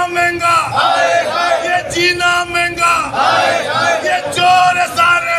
महंगा, ये जीना महंगा, ये चोर है सारे।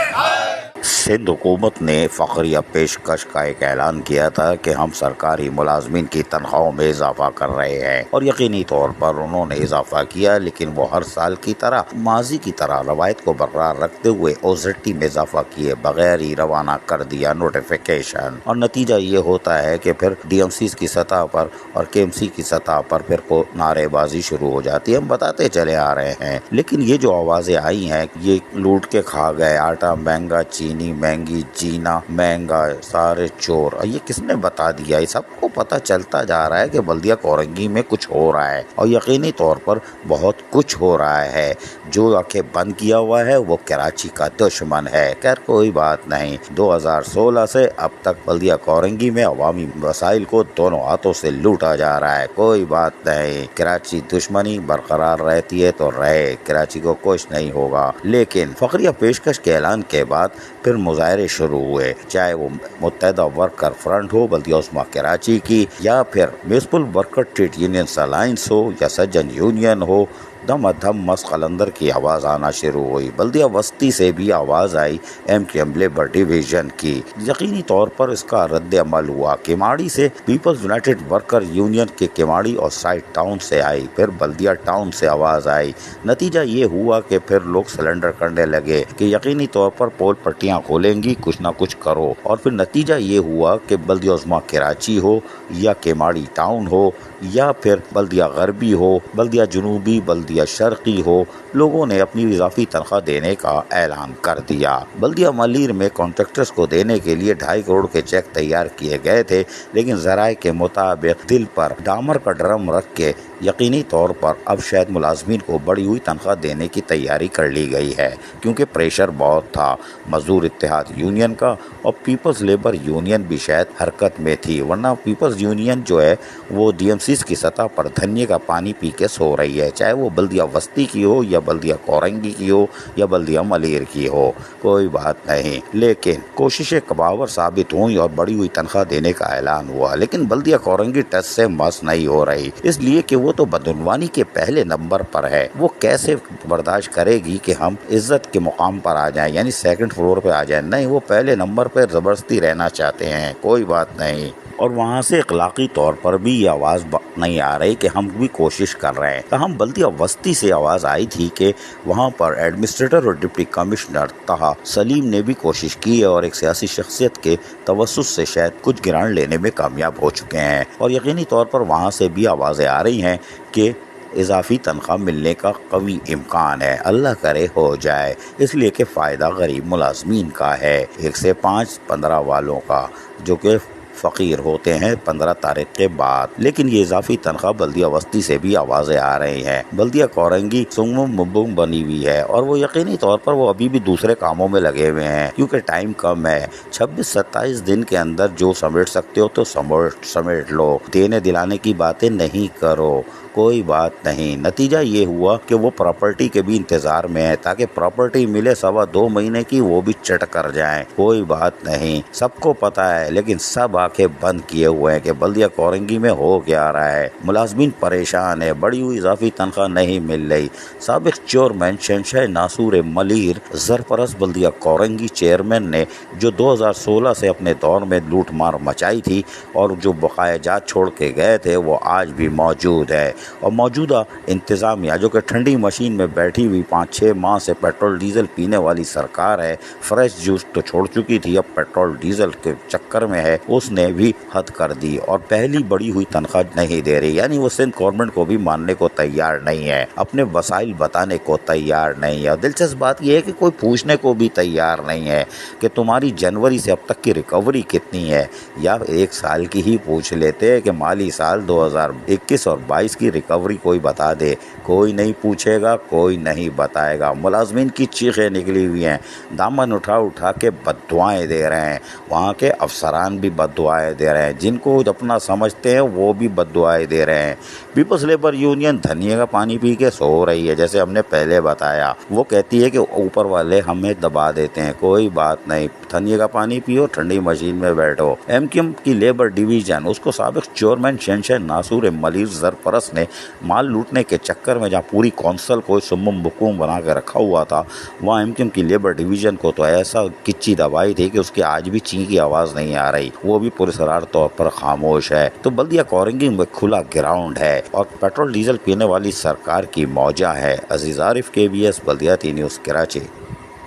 सिंध हुकूमत ने फखरिया पेशकश का एक ऐलान किया था कि हम सरकारी मुलाजमीन की तनख्वाहों में इजाफा कर रहे हैं, और यकीनी तौर पर उन्होंने इजाफा किया, लेकिन वो हर साल की तरह माजी की तरह रवायत को बरकरार रखते हुए ओजेटी में इजाफा किए बगैर ही रवाना कर दिया नोटिफिकेशन। और नतीजा ये होता है कि फिर DMC की सतह पर और KMC की सतह पर फिर को नारेबाजी शुरू हो जाती है। हम बताते चले आ रहे हैं, लेकिन ये जो आवाज़ें आई हैं, ये लूट के खा गए, आटा महंगा, चीनी महंगी, जीना महंगा, सारे चोर, ये किसने बता दिया? ये सबको पता चलता जा रहा है कि बल्दिया कोरंगी में कुछ हो रहा है, और यकीनी तौर पर बहुत कुछ हो रहा है। जो आंखें बंद किया हुआ है वो कराची का दुश्मन है। खैर कोई बात नहीं, 2016 से अब तक बल्दिया कोरंगी में अवामी वसाइल को दोनों हाथों से लूटा जा रहा है। कोई बात नहीं, कराची दुश्मनी बरकरार रहती है तो रहे, कराची को कुछ नहीं होगा। लेकिन फखरिया पेशकश के ऐलान के बाद फिर मुजाहरे शुरू हुए, चाहे वो मुत्तहिदा वर्कर फ्रंट हो बल्दिया उस्मा कराची की, या फिर municipal worker trade union alliance हो, या सज्जन यूनियन हो। दम मस कलंदर की आवाज़ आना शुरू हुई। बल्दिया वस्ती से भी आवाज़ आई MQM लेबर डिवीज़न की। यकीनी तौर पर इसका रद्द अमल हुआ। केमाड़ी से पीपल्स यूनाइटेड वर्कर यूनियन के केमाड़ी और साइड टाउन से आई, फिर बल्दिया टाउन से आवाज़ आई। नतीजा ये हुआ कि फिर लोग सिलेंडर करने लगे कि यकीनी तौर पर पोल पट्टियाँ खोलेंगी, कुछ ना कुछ करो। और फिर नतीजा ये हुआ कि बल्दिया उस्मा कराची हो, या केमाड़ी टाउन हो, या फिर बल्दिया गरबी हो, बल्दिया जुनूबी, बल्दिया शर्की हो, लोगों ने अपनी इजाफी तनख्वाह देने का ऐलान कर दिया। बल्दिया मलीर में कॉन्ट्रैक्टर्स को देने के लिए 2.5 करोड़ के चेक तैयार किए गए थे, लेकिन ज़राए के मुताबिक दिल पर डामर का ड्रम रख के यकीनी तौर पर अब शायद मुलाजमीन को बढ़ी हुई तनख्वाह देने की तैयारी कर ली गई है, क्योंकि प्रेशर बहुत था मजदूर इत्तेहाद यूनियन का, और पीपल्स लेबर यूनियन भी शायद हरकत में थी। वरना पीपल्स यूनियन जो है वो DMCs की सतह पर धनिये का पानी पी के सो रही है, चाहे वो बल्दिया वस्ती की हो, या बल्दिया कोरंगी की हो, या बल्दिया मलीर की हो। कोई बात नहीं, लेकिन कोशिशें कबावर साबित हुई और बढ़ी हुई तनख्वाह देने का ऐलान हुआ। लेकिन बल्दिया कोरंगी टच से मस नहीं हो रही, इसलिए कि वो तो बदनवानी के पहले नंबर पर है। वो कैसे बर्दाश्त करेगी कि हम इज्जत के मुकाम पर आ जाएं, यानी सेकंड फ्लोर पे आ जाएं? नहीं, वो पहले नंबर पर ज़बरदस्ती रहना चाहते हैं। कोई बात नहीं। और वहाँ से इखलाकी तौर पर भी ये आवाज़ नहीं आ रही कि हम भी कोशिश कर रहे हैं। तो हम बल्दिया वस्ती से आवाज़ आई थी कि वहाँ पर एडमिनिस्ट्रेटर और डिप्टी कमिश्नर तहा सलीम ने भी कोशिश की है, और एक सियासी शख्सियत के तवस्सुस से शायद कुछ गिरान लेने में कामयाब हो चुके हैं। और यकीनी तौर पर वहाँ से भी आवाज़ें आ रही हैं कि इजाफी तनख्वाह मिलने का कवी इम्कान है। अल्लाह करे हो जाए, इसलिए कि फ़ायदा गरीब मुलाजमीन का है, 1 से 5, 15 वालों का, जो कि फ़कीर होते हैं 15 तारीख के बाद। लेकिन ये इजाफी तनख्वाह बल्दिया वस्ती से भी आवाज़ें आ रही हैं। बल्दिया कोरंगी सुंगमुम मुबुम बनी हुई है, और वो यकीनी तौर पर वो अभी भी दूसरे कामों में लगे हुए हैं, क्योंकि टाइम कम है। 26-27 दिन के अंदर जो समेट सकते हो तो समेट लो, देने दिलाने की बातें नहीं करो। कोई बात नहीं। नतीजा ये हुआ कि वो प्रॉपर्टी के भी इंतज़ार में है, ताकि प्रॉपर्टी मिले 2.25 महीने की, वो भी चट कर जाएं। कोई बात नहीं, सबको पता है, लेकिन सब आंखें बंद किए हुए हैं कि बल्दिया कोरंगी में हो क्या रहा है। मुलाजमीन परेशान है, बढ़ी हुई इजाफी तनख्वाह नहीं मिल रही। साबिक चेयरमैन शहंशाह नासूर मलीर ज़रपरस्त बल्दिया कोरंगी चेयरमैन ने, जो 2016 से अपने दौर में लूट मार मचाई थी और जो बकाया जात छोड़ के गए थे, वो आज भी मौजूद है। और मौजूदा इंतज़ामिया, जो कि ठंडी मशीन में बैठी हुई 5-6 माह से पेट्रोल डीजल पीने वाली सरकार है, फ्रेश जूस तो छोड़ चुकी थी, अब पेट्रोल डीजल के चक्कर में है, उसने भी हद कर दी और पहली बढ़ी हुई तनख्वाह नहीं दे रही। यानी वो सिंध गवर्नमेंट को भी मानने को तैयार नहीं है, अपने वसाइल बताने को तैयार नहीं है। और दिलचस्प बात यह है कि कोई पूछने को भी तैयार नहीं है कि तुम्हारी जनवरी से अब तक की रिकवरी कितनी है, या 1 साल की ही पूछ लेते हैं कि माली साल 2021 और 22 की रिकवरी कोई बता दे। कोई नहीं पूछेगा, कोई नहीं बताएगा। मुलाजमीन की चीखें निकली हुई हैं, दामन उठा उठा के बद्दुआएं दे रहे हैं। वहाँ के अफसरान भी बद्दुआएं दे रहे हैं, जिनको अपना समझते हैं वो भी बद्दुआएं दे रहे हैं। पीपल्स लेबर यूनियन धनिये का पानी पी के सो रही है, जैसे हमने पहले बताया। वो कहती है कि ऊपर वाले हमें दबा देते हैं। कोई बात नहीं, धनिये का पानी पियो, ठंडी मशीन में बैठो। MQM की लेबर डिवीज़न, उसको साबिक चेयरमैन शहंशाह नासूर मलीर ज़रपरस्त ने ने माल लूटने के चक्कर में जहाँ पूरी कौंसल को सुम्मुम बुकुम बना के रखा हुआ था, वहाँ एमक्यूएम की लेबर डिवीज़न को तो ऐसा किच्ची दबाई थी कि उसकी आज भी ची की आवाज़ नहीं आ रही, वो भी पुरस्कार तौर पर खामोश है। तो बल्दिया कोरंगी में खुला ग्राउंड है और पेट्रोल डीजल पीने वाली सरकार की मौजा है। अजीज आरिफ, KBS बल्दियाती न्यूज़ कराची।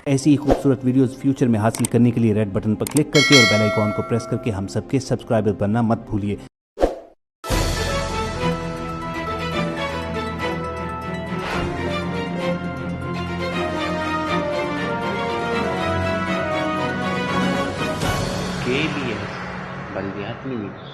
ऐसी ही खूबसूरत वीडियोस फ्यूचर में हासिल करने के लिए रेड बटन पर क्लिक करके और बेल आइकॉन को प्रेस करके हम सबके सब्सक्राइबर बनना मत भूलिए। KBS बल्दियाती न्यूज़।